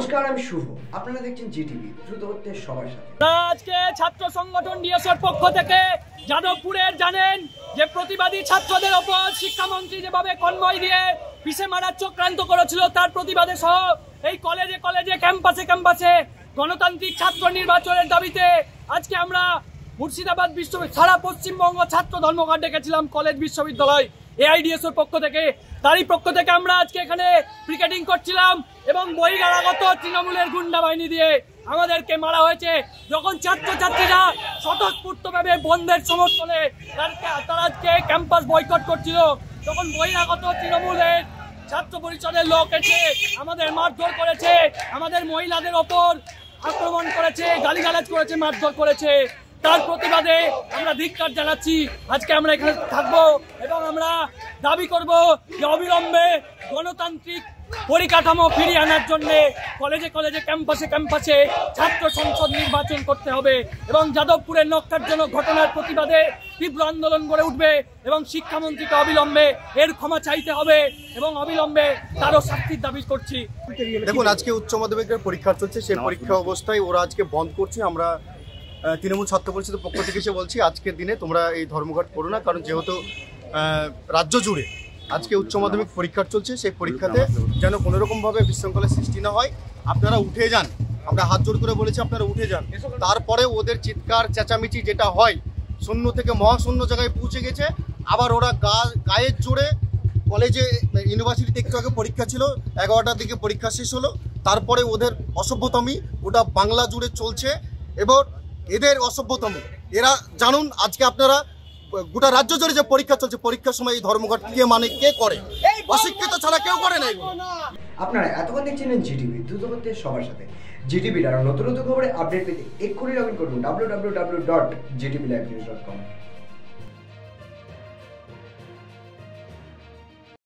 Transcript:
নমস্কার, আমি শুভ। আপনারা দেখছেন জিটিভি, দ্রুত হচ্ছে সবার সাথে। আজকে ছাত্র সংগঠন ডিএসওর পক্ষ থেকে যাদবপুরের জানেন যে প্রতিবাদী ছাত্রদের ওপর শিক্ষামন্ত্রী যেভাবে কনভয় দিয়ে পিছে মারার চক্রান্ত করেছিল, তার প্রতিবাদে সহ এই কলেজে কলেজে ক্যাম্পাসে গণতান্ত্রিক ছাত্র নির্বাচনের দাবিতে আজকে আমরা মুর্শিদাবাদ বিশ্ববিদ্যালয় সারা পশ্চিমবঙ্গ ছাত্র ধর্মঘট ডেকেছিলাম কলেজ বিশ্ববিদ্যালয় এআইডিএসওর পক্ষ থেকে। তারই পক্ষ থেকে আমরা আজকে এখানে পিকেটিং করছিলাম এবং বহিরাগত তৃণমূলের গুন্ডা বাহিনী দিয়ে আমাদেরকে মারা হয়েছে। যখন ছাত্রছাত্রীরা স্বতঃস্ফূর্তভাবে বন্ধের সমর্থনে তারা আজকে ক্যাম্পাস বয়কট করছিল, তখন বহিরাগত তৃণমূলের ছাত্র পরিষদের লোক এসে আমাদের মারধর করেছে, আমাদের মহিলাদের ওপর আক্রমণ করেছে, গালিগালাজ করেছে, মারধর করেছে। তার প্রতিবাদে আমরা ধিক্কার জানাচ্ছি। আজকে আমরা এখানে থাকবো এবং আমরা দাবি করব যে অবিলম্বে গণতান্ত্রিক পরিকাঠামো ফিরিয়ে আনার জন্য কলেজে কলেজে ক্যাম্পাসে ছাত্র সংসদ নির্বাচন করতে হবে এবং যাদবপুরের নক্কারজনক ঘটনার প্রতিবাদে তীব্র আন্দোলন গড়ে উঠবে এবং শিক্ষামন্ত্রীকে অবিলম্বে এর ক্ষমা চাইতে হবে এবং অবিলম্বে তারও শাস্তির দাবি করছি। দেখুন, আজকে উচ্চ মাধ্যমিকের পরীক্ষা চলছে, সেই পরীক্ষা অবস্থায় ওরা আজকে বন্ধ করছে। আমরা তৃণমূল ছাত্র পরিষদের পক্ষ থেকে এসে বলছি আজকের দিনে তোমরা এই ধর্মঘট করো না, কারণ যেহেতু রাজ্য জুড়ে আজকে উচ্চ মাধ্যমিক পরীক্ষা চলছে, সেই পরীক্ষাতে যেন কোনোরকমভাবে বিশৃঙ্খলার সৃষ্টি না হয়। আপনারা উঠে যান, আমরা হাত জোড় করে বলেছি আপনারা উঠে যান। তারপরে ওদের চিৎকার চেঁচামেচি যেটা হয়, শূন্য থেকে মহাশূন্য জায়গায় পৌঁছে গেছে। আবার ওরা গায়ের জোরে কলেজে ইউনিভার্সিটিতে একটু আগে পরীক্ষা ছিল, 11টার দিকে পরীক্ষা শেষ হলো, তারপরে ওদের অসভ্যতামি ওটা বাংলা জুড়ে চলছে এবং এদের অসভ্যতামি এরা জানুন। আজকে আপনারা গোটা রাজ্য জুড়ে যে পরীক্ষা চলছে, পরীক্ষার সময় এই ধর্মঘট কে মানে কে করে? অশিক্ষিত ছাড়া কেউ করে না। আপনারা এতক্ষণ দেখছিলেন জিটিভি, দ্রুত হচ্ছে সবার সাথে। জিটিভির আরো নতুন নতুন খবরে আপডেট পেতে এক্ষুনি লগ ইন করুন www.gtblivenews.com।